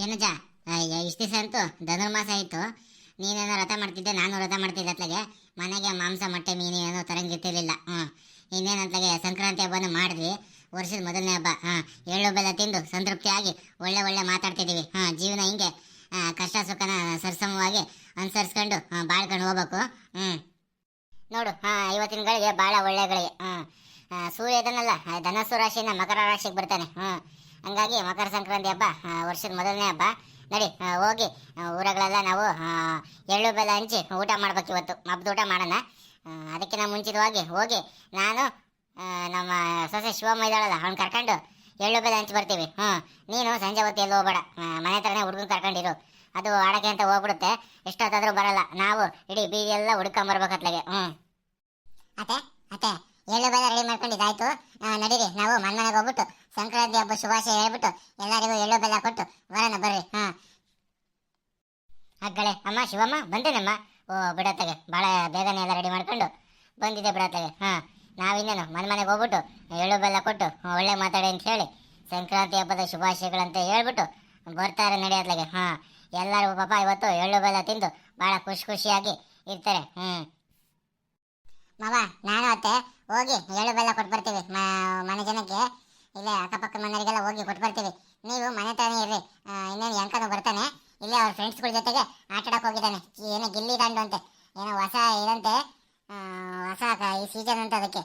ಏನಜ್ಜ, ಇಷ್ಟು ದಿವಸ ಅಂತೂ ಧನುರ್ಮಾಸ ಆಯಿತು. ನೀನೇನೋ ವ್ರತ ಮಾಡ್ತಿದ್ದೆ, ನಾನು ವ್ರತ ಮಾಡ್ತಿದ್ದೆ. ಅತ್ಲಾಗೆ ಮನೆಗೆ ಮಾಂಸ ಮೊಟ್ಟೆ ಮೀನು ಏನೋ ತರಂಗಿರ್ತಿರ್ಲಿಲ್ಲ. ಇನ್ನೇನು ಅತ್ಲಾಗೆ ಸಂಕ್ರಾಂತಿ ಹಬ್ಬನ ಮಾಡಿದ್ವಿ. ವರ್ಷದ ಮೊದಲನೇ ಹಬ್ಬ. ಎಳ್ಳು ಬೆಲ್ಲ ತಿಂದು ಸಂತೃಪ್ತಿಯಾಗಿ ಒಳ್ಳೆ ಒಳ್ಳೆ ಮಾತಾಡ್ತಿದ್ದೀವಿ. ಜೀವನ ಹಿಂಗೆ ಕಷ್ಟ ಸುಖನ ಸರಸಮವಾಗಿ ಅನುಸರಿಸ್ಕೊಂಡು ಬಾಳ್ಕೊಂಡು ಹೋಗ್ಬೇಕು. ನೋಡು, ಇವತ್ತಿನ ಗಳಿಗೆ ಭಾಳ ಒಳ್ಳೆ ಗಳಿಗೆ. ಸೂರ್ಯ ಇದನ್ನಲ್ಲ, ಧನಸ್ಸು ರಾಶಿಯಿಂದ ಮಕರ ರಾಶಿಗೆ ಬರ್ತಾನೆ. ಹಂಗಾಗಿ ಮಕರ ಸಂಕ್ರಾಂತಿ ಹಬ್ಬ ವರ್ಷದ ಮೊದಲನೇ ಹಬ್ಬ. ನಡಿ, ಹೋಗಿ ಊರಗಳೆಲ್ಲ ನಾವು ಎಳ್ಳು ಬೆಲ್ಲ ಹಂಚಿ ಊಟ ಮಾಡ್ಬೇಕು. ಇವತ್ತು ಹಬ್ಬದ ಊಟ ಮಾಡೋಣ. ಅದಕ್ಕಿಂತ ಮುಂಚಿತವಾಗಿ ಹೋಗಿ ನಾನು ನಮ್ಮ ಸೊಸೆ ಶಿವಮ್ಮ ಇದ್ದಾಳಲ್ಲ, ಅವ್ನು ಕರ್ಕೊಂಡು ಎಳ್ಳು ಬೆಲ್ಲ ಹಂಚಿ ಬರ್ತೀವಿ. ನೀನು ಸಂಜೆ ಹೊತ್ತು ಎಲ್ಲೂ ಹೋಗ್ಬೇಡ, ಮನೆ ಹತ್ರನೇ ಹುಡುಗನ ಕರ್ಕೊಂಡಿರು. ಅದು ಆಡಕ್ಕೆ ಅಂತ ಹೋಗ್ಬಿಡುತ್ತೆ, ಎಷ್ಟೊತ್ತಾದ್ರೂ ಬರಲ್ಲ. ನಾವು ಇಡೀ ಬೀದಿ ಎಲ್ಲ ಹುಡ್ಕೊಂಬರ್ಬೇಕತ್ಲಾಗೆ. ಅತ್ತೆ ಅತ್ತೆ ಎಳ್ಳು ಬೆಲ್ಲ ರೆಡಿ ಮಾಡ್ಕೊಂಡಿದ್ದಾಯ್ತು. ನಡೀರಿ, ನಾವು ಮನೆಗೆ ಹೋಗ್ಬಿಟ್ಟು ಸಂಕ್ರಾಂತಿ ಹಬ್ಬ ಶುಭಾಶಯ ಹೇಳ್ಬಿಟ್ಟು ಎಲ್ಲರಿಗೂ ಎಳ್ಳು ಬೆಲ್ಲ ಕೊಟ್ಟು ಬರೋಣ. ಬರ್ರಿ. ಅಗ್ಗಳೆ ಅಮ್ಮ ಶಿವಮ್ಮ ಬಂದೇನಮ್ಮ. ಓ ಬಿಡತ್ತಗೆ, ಭಾಳ ಬೇಗನೆ ಎಲ್ಲ ರೆಡಿ ಮಾಡ್ಕೊಂಡು ಬಂದಿದ್ದೆ ಬಿಡತ್ತಗೆ. ನಾವಿನ್ನೇನು ಮನೆಗೆ ಹೋಗ್ಬಿಟ್ಟು ಎಳ್ಳು ಬೆಲ್ಲ ಕೊಟ್ಟು ಒಳ್ಳೆ ಮಾತಾಡಿ ಅಂತ ಹೇಳಿ ಸಂಕ್ರಾಂತಿ ಹಬ್ಬದ ಶುಭಾಶಯಗಳಂತ ಹೇಳ್ಬಿಟ್ಟು ಬರ್ತಾರೆ ನಡೆಯೋದ್ಲಾಗೆ. ಎಲ್ಲರೂ ಪಾಪ ಇವತ್ತು ಎಳ್ಳು ಬೆಲ್ಲ ತಿಂದು ಭಾಳ ಖುಷಿಯಾಗಿ ಇರ್ತಾರೆ. ಮಾವ, ನಾನು ಅತ್ತೆ ಹೋಗಿ ಎಳ್ಳು ಬೆಲ್ಲ ಕೊಟ್ಟು ಬರ್ತೀವಿ ಮನೆ ಜನಕ್ಕೆ. ಇಲ್ಲೇ ಅಕ್ಕಪಕ್ಕ ಮನೆಯವರಿಗೆಲ್ಲ ಹೋಗಿ ಕೊಟ್ಟು ಬರ್ತೀವಿ. ನೀವು ಮನೆ ತಾನೇ ಇರ್ರಿ. ಇನ್ನೇನು ಎಂಕನು ಬರ್ತಾನೆ, ಇಲ್ಲೇ ಅವ್ರ ಫ್ರೆಂಡ್ಸ್ಗಳ ಜೊತೆಗೆ ಆಟ ಆಡಕ್ಕೆ ಹೋಗಿದ್ದಾನೆ. ಏನೋ ಗಿಲ್ಲಿ ದಾಂಡು ಅಂತೆ, ಏನೋ ಹೊಸ ಇದಂತೆ, ಹೊಸ ಈ ಸೀಸನ್ ಅಂತ. ಅದಕ್ಕೆ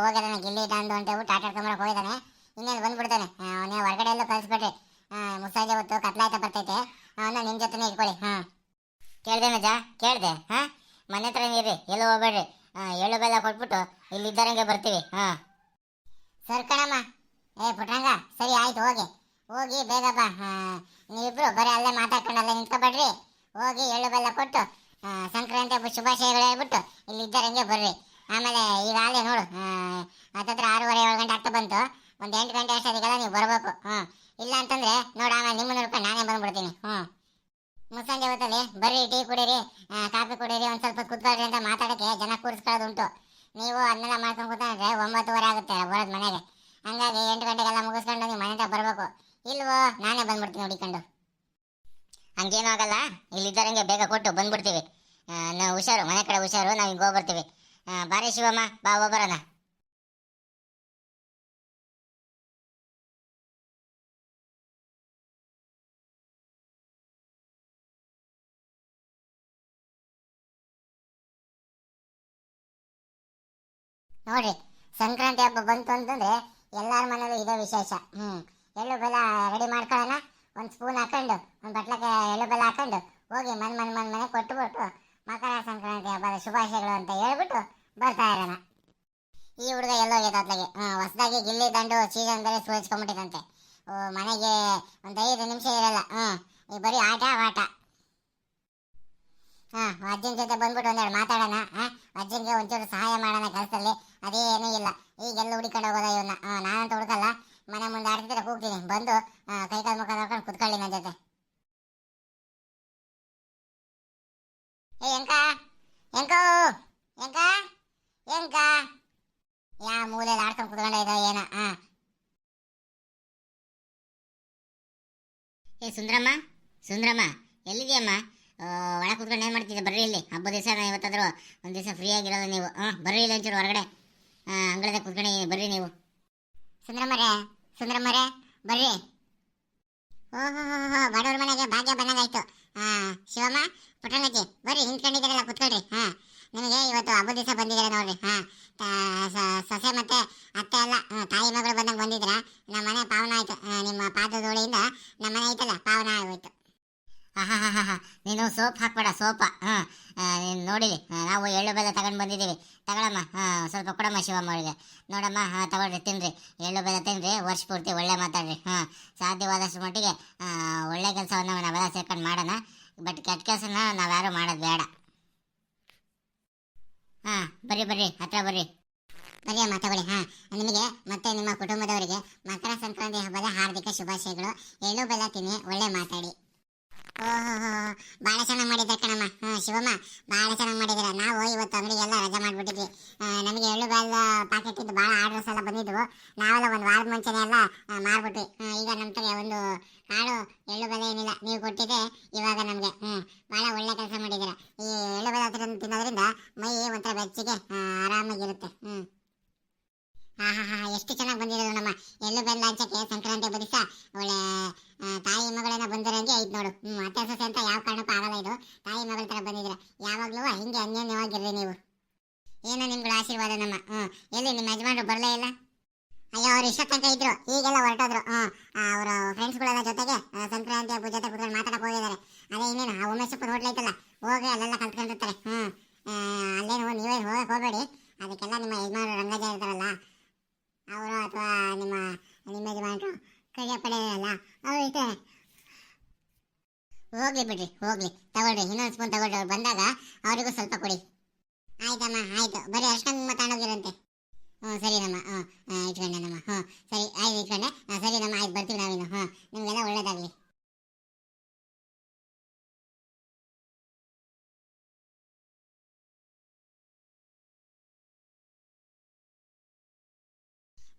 ಹೋಗಿದ್ದಾನೆ ಗಿಲ್ಲಿ ದಾಂಡು ಅಂತ ಹೇಳ್ಬಿಟ್ಟು ಆಟ ಆಡ್ಕೊಂಬರಕ್ಕೆ ಹೋಗಿದ್ದಾನೆ. ಇನ್ನೇನು ಬಂದ್ಬಿಡ್ತಾನೆ. ನೀವು ಹೊರಗಡೆ ಎಲ್ಲ ಕಳಿಸ್ಬಿಡ್ರಿ. ಮುಸ್ಸಾಜೆ ಹೊತ್ತು ಕತ್ಲಾಯ್ತ ಬರ್ತೈತೆ. ಅವನ್ನ ನಿಮ್ಮ ಜೊತೆನೇ ಇಟ್ಕೊಳ್ಳಿ. ಕೇಳ್ದೆ ಮಜ, ಕೇಳ್ದೆ. ಮನೆ ಹತ್ರನೇ ಇರ್ರಿ, ಎಲ್ಲೂ ಹೋಗ್ಬೇಡ್ರಿ. ಎಳ್ಳು ಬೆಲ್ಲ ಕೊಟ್ಬಿಟ್ಟು ಇಲ್ಲಿದ್ದಾರಂಗೆ ಬರ್ತೀವಿ. ಸರ್ ಕಣಮ್ಮ. ಪುಟ್ರಂಗ, ಸರಿ ಆಯ್ತು, ಹೋಗಿ ಹೋಗಿ ಬೇಗ ಬಾ. ನೀವಿಬ್ರು ಬರೀ ಅಲ್ಲೇ ಮಾತಾಡ್ಕೊಂಡು ಅಲ್ಲೇ ನಿಂತ್ಕೊಬೇಡ್ರಿ. ಹೋಗಿ ಎಳ್ಳು ಬೆಲ್ಲ ಕೊಟ್ಟು ಸಂಕ್ರಾಂತಿ ಹಬ್ಬ ಶುಭಾಶಯಗಳು ಹೇಳ್ಬಿಟ್ಟು ಇಲ್ಲಿದ್ದಾರಂಗೆ ಬರ್ರಿ. ಆಮೇಲೆ ಈಗಾಗಲೇ ನೋಡು, ಹತ್ತತ್ರ 6:30 7 ಗಂಟೆ ಆಗ್ತಾ ಬಂತು. ಒಂದು 8 ಗಂಟೆ ಅಷ್ಟೊತ್ತಿಗೆಲ್ಲ ನೀವು ಬರಬೇಕು. ಇಲ್ಲ ಅಂತಂದ್ರೆ ನೋಡು, ಆಮೇಲೆ ನಿಮ್ಮನ್ನು ನೋಡ್ಕೊಂಡು ನಾನೇ ಬಂದ್ಬಿಡ್ತೀನಿ. ಮುಸ್ಸಂಜೆ ಹೊತ್ತಲ್ಲಿ ಬರ್ರಿ, ಟೀ ಕುಡೀರಿ, ಕಾಫಿ ಕುಡೀರಿ, ಒಂದು ಸ್ವಲ್ಪ ಕುತ್ಕೊಳ್ರಿ ಅಂತ ಮಾತಾಡೋಕ್ಕೆ ಜನ ಕೂರಿಸ್ಕೊಳ್ಳೋದುಂಟು. ನೀವು ಅದನ್ನೆಲ್ಲ ಮಾಡ್ಕೊಂಡು ಕೂತ್ಕೊಂಡ್ರೆ 9:30 ಆಗುತ್ತೆ ಬರೋದು ಮನೆಗೆ. ಹಂಗಾಗಿ 8 ಗಂಟೆಗೆಲ್ಲ ಮುಗಿಸ್ಕೊಂಡು ನೀವು ಮನೆ ಹತ್ರ ಬರಬೇಕು. ಇಲ್ವೋ ನಾನೇ ಬಂದ್ಬಿಡ್ತೀನಿ ಹುಡಿಕೊಂಡು. ಹಂಗೇನು ಆಗಲ್ಲ, ಇಲ್ಲಿದ್ದಾರಂಗೆ ಬೇಗ ಕೊಟ್ಟು ಬಂದ್ಬಿಡ್ತೀವಿ. ನಾವು ಹುಷಾರು, ಮನೆ ಕಡೆ ಹುಷಾರು, ನಾವು ಹಿಂಗೆ ಹೋಗ್ಬರ್ತೀವಿ. ಬಾರಿ ಶಿವಮ್ಮ, ಬಾ ಹೋಗ್ಬರೋಣ. ನೋಡ್ರಿ, ಸಂಕ್ರಾಂತಿ ಹಬ್ಬ ಬಂತು ಅಂತಂದ್ರೆ ಎಲ್ಲಾರ ಮನೇಲೂ ಇದೇ ವಿಶೇಷ. ಎಳ್ಳು ಬೆಲ್ಲ ರೆಡಿ ಮಾಡ್ಕೊಳ್ಳೋಣ. ಒಂದು ಸ್ಪೂನ್ ಹಾಕೊಂಡು ಒಂದು ಬಟ್ಲಕ್ಕೆ ಎಳ್ಳು ಬೆಲ್ಲ ಹಾಕೊಂಡು ಹೋಗಿ ಮನೆ ಕೊಟ್ಟುಬಿಟ್ಟು ಮಕರ ಸಂಕ್ರಾಂತಿ ಹಬ್ಬದ ಶುಭಾಶಯಗಳು ಅಂತ ಹೇಳ್ಬಿಟ್ಟು ಬರ್ತಾ ಇರೋಣ. ಈ ಹುಡುಗ ಎಲ್ಲೋ ಹೋಗ್ಯದ ಹೊಸದಾಗಿ ಗಿಲ್ಲಿ ದಂಡು ಸೀಸನ್ ಬೇರೆ ಸುಳಿಸ್ಕೊಂಡ್ಬಿಟ್ಟಿದಂತೆ. ಮನೆಗೆ ಒಂದು 5 ನಿಮಿಷ ಇರಲ್ಲ. ಈ ಬರೀ ಆಟ ಆಟ. ಅಜ್ಜನ ಜೊತೆ ಬಂದ್ಬಿಟ್ಟು ಒಂದೆರಡು ಮಾತಾಡೋಣ. ಅಜ್ಜನಿಗೆ ಒಂಚೂರು ಸಹಾಯ ಮಾಡೋಣ ಕೆಲಸದಲ್ಲಿ. ಅದೇನೂ ಇಲ್ಲ, ಈಗೆಲ್ಲ ಹುಡಿಕೊಂಡು ಹೋಗೋದ ಇವನ್ನ. ನಾನಂತ ಹುಡುಕಲ್ಲ, ಮನೆ ಮುಂದೆ ಆಡ್ತಿದ್ರೆ ಹೋಗ್ತೀನಿ. ಬಂದು ಕೈಕಾಲು ಮುಖ ನೋಡ್ಕೊಂಡು ಕುತ್ಕೊಳ್ಳಿ ನನ್ನ ಜೊತೆ. ಎಂಕ ಎಂಕೋ ಎಂಕ ಎಂಕ ಯಾ ಮೂಲೆಯಲ್ಲಿ ಆಡ್ಕೊಂಡು ಕುತ್ಕೊಂಡ ಇದ್ದ ಏನ. ಸುಂದ್ರಮ್ಮ, ಸುಂದ್ರಮ್ಮ ಎಲ್ಲಿದೆಯಮ್ಮ? ಒಳ ಕುತ್ಕೊಂಡು ಏನು ಮಾಡ್ತಿದ್ದೆ? ಬರ್ರಿ ಇಲ್ಲಿ, ಹಬ್ಬ ದಿವಸ ಇವತ್ತಾದರೂ ಒಂದು ದಿವಸ ಫ್ರೀ ಆಗಿರೋದು ನೀವು. ಬರ್ರಿ ಇಲ್ಲಿ ಒಂಚೂರು ಹೊರಗಡೆ ಅಂಗಳದ ಕುತ್ಕೊಂಡು ಬರ್ರಿ ನೀವು. ಸುಂದ್ರಮ್ಮರೇ, ಸುಂದ್ರಮ್ಮರೇ ಬರ್ರಿ. ಓಹೋ, ಬಡವ್ರ ಮನೆಗೆ ಭಾಗ್ಯ ಬಂದಂಗಾಯ್ತು. ಶಿವಮ್ಮ, ಪುಟ್ಟಣ್ಣಜ್ಜಿ ಬರ್ರಿ, ನಿಂತ್ಕೊಂಡಿದ್ದೀರಲ್ಲ ಕುತ್ಕೊಳ್ರಿ. ನಿಮಗೆ ಇವತ್ತು ಹಬ್ಬ ದಿವಸ ಬಂದಿದ್ದೀರ ನೋಡ್ರಿ. ಸೊಸೆ ಮತ್ತೆ ಅತ್ತೆ ಎಲ್ಲ ತಾಯಿ ಮಗಳು ಬಂದಂಗೆ ಬಂದಿದ್ರ. ನಮ್ಮ ಮನೆ ಪಾವನ ಆಯ್ತು. ನಿಮ್ಮ ಪಾದದೋಳಿಯಿಂದ ನಮ್ಮ ಮನೆ ಐತಲ್ಲ ಪಾವನ ಆಗೋಯ್ತು. ನೀನು ಸೋಪ್ ಹಾಕ್ಬೇಡ, ಸೋಪ. ನೋಡಿರಿ, ನಾವು ಎಳ್ಳು ಬೆಲ್ಲ ತಗೊಂಡು ಬಂದಿದ್ದೀವಿ. ತಗೊಳಮ್ಮ, ಸ್ವಲ್ಪ ಕೊಡಮ್ಮ ಶಿವಮ್ಮ ಅವಳಿಗೆ. ನೋಡಮ್ಮ, ತಗೊಳ್ರಿ, ತಿನ್ರಿ, ಎಳ್ಳು ಬೆಲ್ಲ ತಿನ್ರಿ, ವರ್ಷ ಪೂರ್ತಿ ಒಳ್ಳೆ ಮಾತಾಡ್ರಿ. ಸಾಧ್ಯವಾದಷ್ಟು ಮಟ್ಟಿಗೆ ಒಳ್ಳೆ ಕೆಲಸವನ್ನು ನಾವೆಲ್ಲ ಸೇರ್ಕೊಂಡು ಮಾಡೋಣ. ಬಟ್ ಕೆಟ್ಟ ಕೆಲಸನ ನಾವ್ಯಾರು ಮಾಡೋದು ಬೇಡ. ಬರ್ರಿ ಬರ್ರಿ, ಹತ್ರ ಬರ್ರಿ. ಬರೀ ಅಮ್ಮ ತಗೊಳ್ಳಿ. ನಿಮಗೆ ಮತ್ತೆ ನಿಮ್ಮ ಕುಟುಂಬದವರಿಗೆ ಮಕರ ಸಂಕ್ರಾಂತಿ ಹಬ್ಬದ ಹಾರ್ದಿಕ ಶುಭಾಶಯಗಳು. ಎಳ್ಳು ಬೆಲ್ಲ ತಿನ್ನಿ, ಒಳ್ಳೆ ಮಾತಾಡಿ. ಓಹೋ, ಭಾಳ ಚೆನ್ನಾಗಿ ಮಾಡಿದ್ದೆ ಕಣಮ್ಮ. ಶಿವಮ್ಮ, ಭಾಳ ಚೆನ್ನಾಗಿ ಮಾಡಿದ್ದೀರ. ನಾವು ಇವತ್ತು ಅಂಗಡಿಗೆಲ್ಲ ರಜೆ ಮಾಡಿಬಿಟ್ಟಿದ್ವಿ. ನಮಗೆ ಎಳ್ಳು ಬೆಲ್ಲ ಪ್ಯಾಕೆಟ್ ಇದ್ದು ಭಾಳ ಆರ್ಡರ್ಸ್ ಎಲ್ಲ ಬಂದಿದ್ವು. ನಾವೆಲ್ಲ ಒಂದು ವಾರದ ಮುಂಚೆನೇ ಎಲ್ಲ ಮಾರ್ಬಿಟ್ವಿ. ಈಗ ನಮ್ಮ ಕಡೆ ಒಂದು ಕಾಳು ಎಳ್ಳು ಬೆಲ್ಲ ಏನಿಲ್ಲ, ನೀವು ಕೊಟ್ಟಿದ್ದೆ ಇವಾಗ ನಮಗೆ. ಭಾಳ ಒಳ್ಳೆ ಕೆಲಸ ಮಾಡಿದ್ದೀರ. ಈ ಎಳ್ಳು ಬೆಲ್ಲ ತಿನ್ನೋದ್ರಿಂದ ಮೈ ಒಂಥರ ಬೆಚ್ಚಗೆ ಆರಾಮಾಗಿರುತ್ತೆ. ಹಾ, ಎಷ್ಟು ಚೆನ್ನಾಗಿ ಬಂದಿರೋದು ನಮ್ಮ ಎಳ್ಳು ಬೆಲ್ಲ ಹಂಚಕ್ಕೆ ಸಂಕ್ರಾಂತಿ ಹಬ್ಬದ ದಿವಸ. ಒಳ್ಳೆ ತಾಯಿ ಮಗಳನ್ನ ಬಂದಿರಂಗೆ ಐತ್ ನೋಡು. ಅತ್ತೆ ಸೊಸೆ ಅಂತ ಯಾವ ಕಾರಣಕ್ಕೂ ಆಗಲ್ಲ ಇದು. ತಾಯಿ ಮಗಳ ತರ ಬಂದಿದ್ದೀರ. ಯಾವಾಗ್ಲೂ ಹಿಂಗೆ ಅನ್ಯೋನ್ಯವಾಗಿರ್ರಿ ನೀವು. ಏನೋ ನಿಮ್ಗಳ ಆಶೀರ್ವಾದ ನಮ್ಮ. ಎಲ್ಲಿ ನಿಮ್ಮ ಯಜಮಾನ್ರು ಬರಲೇ ಇಲ್ಲ? ಅಯ್ಯೋ, ಅವ್ರು ಇಷ್ಟ ತನಕ ಇದ್ರು, ಈಗೆಲ್ಲ ಹೊರಟೋದ್ರು. ಅವರ ಫ್ರೆಂಡ್ಸ್ಗಳೆಲ್ಲ ಜೊತೆಗೆ ಸಂಕ್ರಾಂತಿ ಹಬ್ಬದ ಜೊತೆ ಕೂತ್ಕೊಂಡು ಮಾತಾಡಕ್ಕೆ ಹೋಗಿದ್ದಾರೆ. ಅದೇ ಇನ್ನೇನು ಆ ಉಮೇಶಪ್ಪನ ಹೋಟ್ಲ್ ಐತಲ್ಲ, ಹೋಗಿ ಅಲ್ಲೆಲ್ಲ ಕಲ್ತ್ಕೊಂಡಿರ್ತಾರೆ. ಅಲ್ಲೇನು ನೀವೇ ಹೋಗಕ್ಕೆ ಹೋಗಬೇಡಿ. ಅದಕ್ಕೆಲ್ಲ ನಿಮ್ಮ ಯಜಮಾನರು ರಂಗಜ ಇರ್ತಾರಲ್ಲ, ಅವರು ಅಥವಾ ನಿಮ್ಮ ನಿಮ್ಮ ಯಜಮಾನರು ಕೈಯ ಪಡೆಯಲ್ಲ, ಅವ್ರು ಇರ್ತಾರೆ. ಹೋಗ್ಲಿ ಬಿಡ್ರಿ, ಹೋಗ್ಲಿ. ತಗೊಳ್ರಿ, ಇನ್ನೊಂದು ಸ್ಪೂನ್ ತಗೊಳ್ರಿ. ಅವ್ರು ಬಂದಾಗ ಅವರಿಗೂ ಸ್ವಲ್ಪ ಕೊಡಿ. ಆಯ್ತಮ್ಮ, ಆಯ್ತು. ಬರೀ ಅಷ್ಟೊಂದು ಮಾತಾಡೋಗಿರಂತೆ. ಸರಿನಮ್ಮ. ಇಟ್ಕೊಂಡೆನಮ್ಮ. ಸರಿ, ಆಯ್ತು, ಇಟ್ಕೊಂಡೆ. ಸರಿನಮ್ಮ, ಆಯ್ತು, ಬರ್ತೀವಿ ನಾವಿನ್ನು. ನಿಮಗೆಲ್ಲ ಒಳ್ಳೇದಾಗಲಿ.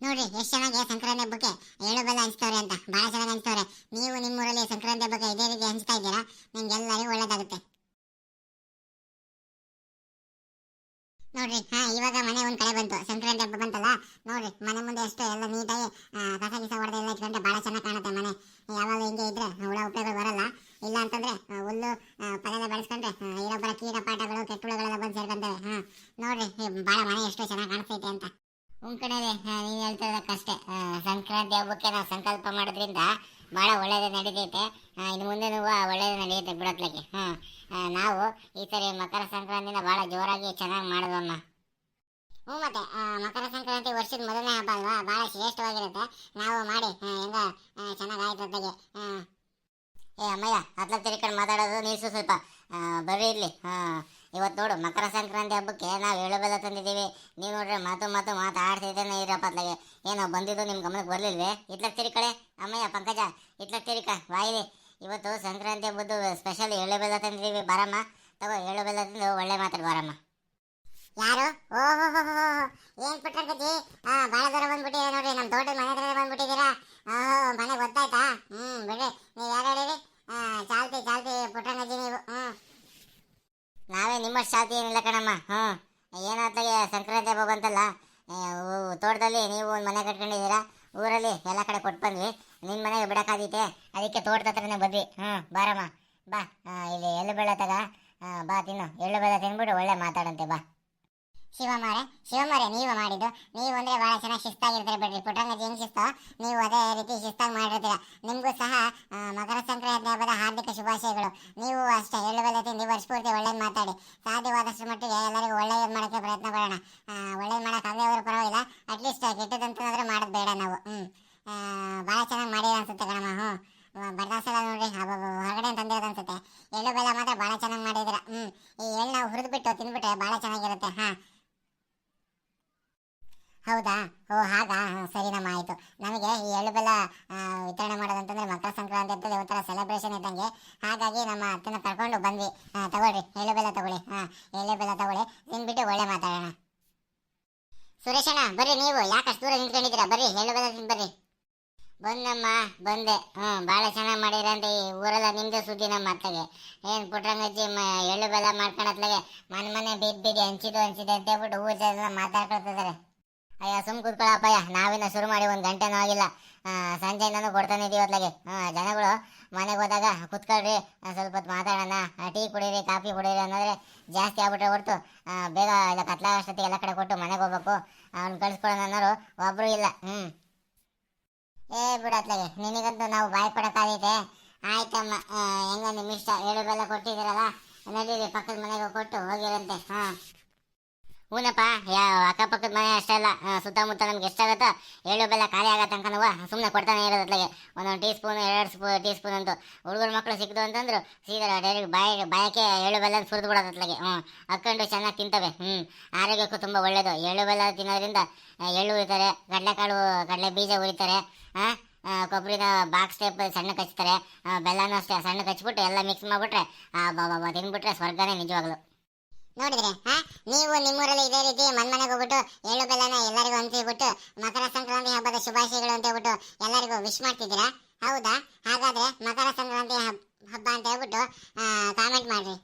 ನೋಡ್ರಿ ಎಷ್ಟು ಚೆನ್ನಾಗಿ ಸಂಕ್ರಾಂತಿ ಹಬ್ಬಕ್ಕೆ ಎಳ್ಳು ಬೆಲ್ಲ ಹಂಚ್ತವ್ರೆ ಅಂತ. ಭಾಳ ಚೆನ್ನಾಗಿ ಹಂಚ್ತವ್ರೆ. ನೀವು ನಿಮ್ಮೂರಲ್ಲಿ ಸಂಕ್ರಾಂತಿ ಹಬ್ಬಕ್ಕೆ ಇದೇ ರೀತಿ ಹಂಚ್ತಾ ಇದ್ದೀರಾ, ನಿಮ್ಗೆಲ್ಲರಿಗೂ ಒಳ್ಳೇದಾಗುತ್ತೆ. ನೋಡ್ರಿ, ಇವಾಗ ಮನೆ ಒಂದ್ ಕಡೆ ಬಂತು. ಸಂಕ್ರಾಂತಿ ಹಬ್ಬ ಬಂತಲ್ಲ, ನೋಡ್ರಿ ಮನೆ ಮುಂದೆ ಎಷ್ಟು ಎಲ್ಲ ನೀಟಾಗಿ ಕಸ ಗಿಸ ಹೊಡೆದ ಎಲ್ಲ ಇಟ್ಕೊಂಡ್ರೆ ಭಾಳ ಚೆನ್ನಾಗಿ ಕಾಣುತ್ತೆ ಮನೆ. ಯಾವಾಗ ಹಿಂಗೆ ಇದ್ರೆ ಹುಳ ಉಪಯೋಗ ಬರಲ್ಲ. ಇಲ್ಲ ಅಂತಂದ್ರೆ ಹುಲ್ಲು ಪದೆಲ್ಲ ಬೆಳೆಸ್ಕೊಂಡ್ರೆ ಇರೊಬ್ಬರ ಕೀಟ ಪಾಠಗಳು ಕೆಟ್ಟುಳುಗಳೆಲ್ಲ ಬಂದು ಸೇರ್ಕೊಂತವೆ. ನೋಡ್ರಿ ಭಾಳ ಮನೆ ಎಷ್ಟು ಚೆನ್ನಾಗಿ ಕಾಣಿಸ್ತೈತೆ ಅಂತ. ಕಣೆ, ನೀನು ಹೇಳ್ತಿರೋದಕ್ಕಷ್ಟೇ. ಸಂಕ್ರಾಂತಿ ಹಬ್ಬಕ್ಕೆ ನಾವು ಸಂಕಲ್ಪ ಮಾಡೋದ್ರಿಂದ ಭಾಳ ಒಳ್ಳೇದೇ ನಡೀತೈತೆ. ಇನ್ನು ಮುಂದೆನೂ ಒಳ್ಳೇದೇ ನಡೆಯುತ್ತೆ ಬಿಡೋತ್ಲಕ್ಕೆ. ನಾವು ಈ ಸರಿ ಮಕರ ಸಂಕ್ರಾಂತಿನ ಭಾಳ ಜೋರಾಗಿ ಚೆನ್ನಾಗಿ ಮಾಡಿದ್ವಮ್ಮ. ಮತ್ತೆ ಮಕರ ಸಂಕ್ರಾಂತಿ ವರ್ಷದ ಮೊದಲನೇ ಹಬ್ಬ ಅಲ್ವಾ, ಭಾಳ ಶ್ರೇಷ್ಠವಾಗಿರುತ್ತೆ. ನಾವು ಮಾಡಿ ಹೆಂಗ ಚೆನ್ನಾಗಿ ಆಯ್ತದಾಗೆ. ಅಮ್ಮಯ್ಯ, ಹತ್ಲಕ್ ತಿರ್ಕೊಂಡು ಮಾತಾಡೋದು ನಿಲ್ಸು ಸ್ವಲ್ಪ. ಬರ್ರಿ ಇಲ್ಲಿ. ಇವತ್ತು ನೋಡು, ಮಕರ ಸಂಕ್ರಾಂತಿ ಹಬ್ಬಕ್ಕೆ ನಾವು ಎಳ್ಳು ಬೆಲ್ಲ ತಂದಿದ್ದೀವಿ. ನೀವು ನೋಡ್ರಿ ಮಾತಾಡ್ತಿದ್ದೇನೆ ಇರಪ್ಪತ್ಲಾಗೆ. ಏನೋ ಬಂದಿದ್ದು ನಿಮ್ಮ ಗಮನಕ್ಕೆ ಬರಲಿಲ್ವೇ? ಇತ್ಲಕ್ ತಿರ್ಕಳೆ. ಅಮ್ಮಯ್ಯ, ಪಂಕಜ, ಇತ್ಲಕ್ ತಿರ್ಕ ಬಾಯಿಲಿ. ಇವತ್ತು ಸಂಕ್ರಾಂತಿ ಹಬ್ಬದ್ದು ಸ್ಪೆಷಲ್ ಎಳ್ಳು ಬೆಲ್ಲ ತಂದಿದ್ದೀವಿ. ಬಾರಮ್ಮ, ತಗೋ ಎಳ್ಳು ಬೆಲ್ಲ ತಿಂದು ಒಳ್ಳೆ ಮಾತಾಡು ಬಾರಮ್ಮ. ಯಾರು? ಓಹೋ, ಏನ್ ಪುಟ್ರಂಕಜ್ಜಿ, ಭಾಳ ದೂರ ಬಂದ್ಬಿಟ್ಟಿದೆ ನೋಡ್ರಿ. ನಮ್ಮ ತೋಟದ ಮನೆ ಹತ್ರ ಬಂದ್ಬಿಟ್ಟಿದ್ದೀರಾ? ಮನೆ ಗೊತ್ತಾಯ್ತಾ? ಬಿಡ್ರಿ, ನೀವು ಯಾರು ಹೇಳಿರಿ? ಚಾಲ್ತಿ ಪುಟ್ರಂಕಜ್ಜಿ ನೀವು. ನಾವೇ ನಿಮ್ಮಷ್ಟು ಚಾಲ್ತಿ ಏನಿಲ್ಲ ಕಣಮ್ಮ. ಏನಾಗ್ತಾಗೆ ಸಂಕ್ರಾಂತಿ ಹಬ್ಬ ಬಂತಲ್ಲ, ತೋಟದಲ್ಲಿ ನೀವು ಒಂದು ಮನೆ ಕಟ್ಕೊಂಡಿದ್ದೀರಾ. ಊರಲ್ಲಿ ಎಲ್ಲ ಕಡೆ ಕೊಟ್ಟು ಬಂದ್ವಿ. ನಿನ್ನ ಮನೆಗೆ ಬಿಡೋಕ್ಕಾದೀತೆ, ಅದಕ್ಕೆ ತೋಟದ ಹತ್ರನೇ ಬಂದ್ವಿ. ಬಾರಮ್ಮ, ಬಾ. ಇಲ್ಲಿ ಎಳ್ಳು ಬೆಲ್ಲ ತಗ, ಬಾ ತಿನ್ನು. ಎಳ್ಳು ಬೆಲ್ಲ ತಿನ್ಬಿಟ್ಟು ಒಳ್ಳೆ ಮಾತಾಡಂತೆ, ಬಾ. ಶಿವಮಾರೆ ನೀವು ಮಾಡಿದ್ದು. ನೀವು ಅಂದರೆ ಭಾಳ ಚೆನ್ನಾಗಿ ಶಿಸ್ತಾಗಿರ್ತಾರೆ ಬಿಡ್ರಿ. ಪುಟ್ಟಂಗಜ್ಜಿ ಹೆಂಗೆ ಶಿಸ್ತು, ನೀವು ಅದೇ ರೀತಿ ಶಿಸ್ತಾಗಿ ಮಾಡಿರ್ತೀರ. ನಿಮಗೂ ಸಹ ಮಕರ ಸಂಕ್ರಾಂತಿ ಹಬ್ಬದ ಹಾರ್ದಿಕ ಶುಭಾಶಯಗಳು. ನೀವು ಅಷ್ಟೇ ಎಳ್ಳು ಬೆಲ್ಲ ತಿಂದು ವರ್ಷಪೂರ್ತಿ ಒಳ್ಳೇದು ಮಾತಾಡಿ. ಸಾಧ್ಯವಾದಷ್ಟು ಮಟ್ಟಿಗೆ ಎಲ್ಲರಿಗೂ ಒಳ್ಳೇದು ಮಾಡೋಕ್ಕೆ ಪ್ರಯತ್ನ ಪಡೋಣ. ಒಳ್ಳೇದು ಮಾಡೋಕ್ಕಾಗದೇ ಅವರು ಪರವಾಗಿಲ್ಲ, ಅಟ್ಲೀಸ್ಟ್ ಕೆಟ್ಟದಂತಂದ್ರೆ ಮಾಡೋದು ಬೇಡ ನಾವು. ಭಾಳ ಚೆನ್ನಾಗಿ ಮಾಡಿದ ಅನ್ಸುತ್ತೆ ಕಣಮ್ಮ. ಬರ್ದಾಸಲ ನೋಡ್ರಿ, ಹೊರಗಡೆ ತಂದಿರೋದು ಅನ್ಸುತ್ತೆ. ಎಳ್ಳು ಬೆಲ್ಲ ಮಾತ್ರ ಭಾಳ ಚೆನ್ನಾಗಿ ಮಾಡಿದ್ದೀರ. ಈ ಎಳ್ಳು ಹುರಿದ್ಬಿಟ್ಟು ತಿಂದ್ಬಿಟ್ರೆ ಭಾಳ ಚೆನ್ನಾಗಿರುತ್ತೆ. ಹೌದಾ? ಹಾಗಾ? ಸರಿನಮ್ಮ, ಆಯಿತು. ನಮಗೆ ಈ ಎಳ್ಳು ಬೆಲ್ಲ ವಿತರಣೆ ಮಾಡೋದಂತಂದ್ರೆ ಮಕರ ಸಂಕ್ರಾಂತಿ ಅಂತಂದ್ರೆ ಒಂಥರ ಸೆಲೆಬ್ರೇಷನ್ ಇದ್ದಂಗೆ. ಹಾಗಾಗಿ ನಮ್ಮ ಅತ್ತನ ಕರ್ಕೊಂಡು ಬಂದ್ವಿ. ತಗೊಳ್ರಿ, ಎಳ್ಳು ಬೆಲ್ಲ ತಗೊಳ್ಳಿ. ಎಳ್ಳು ಬೆಲ್ಲ ತಗೊಳ್ಳಿ, ತಿಂದ್ಬಿಟ್ಟು ಒಳ್ಳೆ ಮಾತಾಡೋಣ. ಸುರೇಶಣ್ಣ, ಬರ್ರಿ. ನೀವು ಯಾಕಷ್ಟು ದೂರ ನಿಂತ್ಕೊಂಡಿದ್ದೀರಾ? ಬರ್ರಿ, ಎಳ್ಳು ಬೆಲ್ಲ ತಿಂದು ಬರ್ರಿ. ಬಂದಮ್ಮ, ಬಂದೆ. ಭಾಳ ಚೆನ್ನಾಗಿ ಮಾಡಿರಂತೆ. ಈ ಊರೆಲ್ಲ ನಿಮ್ಮದೇ ಸುದ್ದಿ ನಮ್ಮ ಅತ್ತಗೆ. ಏನು ಪುಟ್ರಂಗಜ್ಜಿ ಎಳ್ಳು ಬೆಲ್ಲ ಮಾಡ್ಕೊಳತ್ಲಾಗೆ ಮನೆ ಬೀದಿ ಹಂಚಿದೆ ಅಂತ ಹೇಳ್ಬಿಟ್ಟು ಊರ ಜನ ಮಾತಾಡ್ಕೊಳ್ತಿದ್ದಾರೆ. ಅಯ್ಯ, ಸುಮ್ ಕೂತ್ಕೊಳ್ಳಪ್ಪಯ್ಯ. ನಾವಿನ್ನ ಶುರು ಮಾಡಿ 1 ಗಂಟೆನೂ ಆಗಿಲ್ಲ. ಸಂಜೆಯಿಂದನೂ ಕೊಡ್ತಾನೆ ಇದೀವಿ ಅತ್ಲಾಗೆ. ಜನಗಳು ಮನೆಗೆ ಹೋದಾಗ ಕುತ್ಕೊಳ್ರಿ, ಸ್ವಲ್ಪ ಹೊತ್ತು ಮಾತಾಡೋಣ, ಟೀ ಕುಡೀರಿ, ಕಾಫಿ ಕುಡೀರಿ ಅನ್ನೋದ್ರೆ ಜಾಸ್ತಿ ಆಗ್ಬಿಟ್ರೆ ಹೊರತು ಬೇಗ ಇಲ್ಲ ಕತ್ಲಾಗಷ್ಟೊತ್ತಿಗೆ ಎಲ್ಲ ಕಡೆ ಕೊಟ್ಟು ಮನೆಗೆ ಹೋಗ್ಬೇಕು. ಅವ್ನು ಕಳಿಸ್ಕೊಡೋಣ ಅನ್ನೋರು ಒಬ್ಬರು ಇಲ್ಲ. ಬಿಡತ್ಲಾಗೆ, ನಿನಗಂತೂ ನಾವು ಬಾಯಿ ಕೊಡೋಕ್ಕಾಗೈತೆ. ಆಯ್ತಮ್ಮ, ಹೆಂಗ ನಿಮ್ಮ ಇಷ್ಟ. ಎಳ್ಳು ಬೆಲ್ಲ ಕೊಟ್ಟಿದ್ದೀರಲ್ಲ, ನಡೀರಿ, ಪಕ್ಕದ ಮನೆಗೆ ಕೊಟ್ಟು ಹೋಗಿರಂತೆ. ಹೂನಪ್ಪ, ಅಕ್ಕಪಕ್ಕದ ಮನೆ ಅಷ್ಟೇ ಅಲ್ಲ, ಸುತ್ತಮುತ್ತ ನಮ್ಗೆ ಎಷ್ಟಾಗತ್ತೋ ಎಳ್ಳು ಬೆಲ್ಲ ಖಾಲಿ ಆಗೋ ತನಕನೂ ಸುಮ್ಮನೆ ಕೊಡ್ತಾನೆ ಇರೋದ್ಲಾಗೆ. ಒಂದೊಂದು ಟೀ ಸ್ಪೂನ್ 2 ಟೀ ಸ್ಪೂನ್ ಅಂತು. ಹುಡುಗರು ಮಕ್ಕಳು ಸಿಕ್ತು ಅಂತಂದ್ರು ಸೀದಾ ಡೈರೆಕ್ಟ್ ಬಾಯಕ್ಕೆ ಎಳ್ಳು ಬೆಲ್ಲ ಸುರಿದು ಬಿಡೋದ್ಲಾಗೆ. ಹಾಕ್ಕೊಂಡು ಚೆನ್ನಾಗಿ ತಿಂತವೆ. ಆರೋಗ್ಯಕ್ಕೂ ತುಂಬ ಒಳ್ಳೇದು. ಎಳ್ಳು ಬೆಲ್ಲ ತಿನ್ನೋದ್ರಿಂದ ಎಳ್ಳು ಉರಿತಾರೆ, ಕಡಲೆಕಾಳು, ಕಡಲೆ ಬೀಜ ಉರಿತಾರೆ. ಕೊಬ್ಬರಿನ ಬಾಕ್ಸ್ ಟೈಪ್ ಸಣ್ಣ ಕಚ್ತಾರೆ, ಬೆಲ್ಲನೂ ಅಷ್ಟೇ ಸಣ್ಣ ಕಚ್ಬಿಟ್ಟು ಎಲ್ಲ ಮಿಕ್ಸ್ ಮಾಡಿಬಿಟ್ರೆ ಬಾಬಾ ತಿನ್ಬಿಟ್ರೆ ಸ್ವರ್ಗನೇ ನಿಜವಾಗ್ಲು. ನೋಡಿದ್ರೆ ನೀವು ನಿಮ್ಮೂರಲ್ಲಿ ಇದೇ ರೀತಿ ಮನೆಗೆ ಹೋಗ್ಬಿಟ್ಟು ಎಳ್ಳು ಬೆಲ್ಲನ ಎಲ್ಲರಿಗೂ ಹಂಚಿಬಿಟ್ಟು ಮಕರ ಸಂಕ್ರಾಂತಿ ಹಬ್ಬದ ಶುಭಾಶಯಗಳು ಅಂತ ಹೇಳ್ಬಿಟ್ಟು ಎಲ್ಲರಿಗೂ ವಿಶ್ ಮಾಡ್ತಿದ್ದೀರಾ? ಹೌದಾ? ಹಾಗಾದ್ರೆ ಮಕರ ಸಂಕ್ರಾಂತಿ ಹಬ್ಬ ಅಂತ ಹೇಳ್ಬಿಟ್ಟು ಕಾಮೆಂಟ್ ಮಾಡ್ರಿ.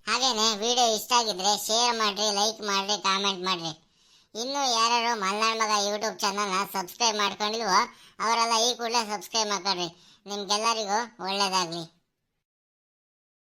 ಹಾಗೇನೆ ವಿಡಿಯೋ ಇಷ್ಟ ಆಗಿದ್ರೆ ಶೇರ್ ಮಾಡ್ರಿ, ಲೈಕ್ ಮಾಡ್ರಿ, ಕಾಮೆಂಟ್ ಮಾಡ್ರಿ. ಇನ್ನು ಯಾರು ಮಲ್ನಾಡ್ ಮಗ ಯೂಟ್ಯೂಬ್ ಚಾನಲ್ನ ಸಬ್ಸ್ಕ್ರೈಬ್ ಮಾಡ್ಕೊಂಡಿಲ್ವೋ ಅವರೆಲ್ಲ ಈ ಕೂಡಲೇ ಸಬ್ಸ್ಕ್ರೈಬ್ ಮಾಡ್ಕೊಳ್ರಿ. ನಿಮ್ಗೆಲ್ಲರಿಗೂ ಒಳ್ಳೇದಾಗ್ಲಿ.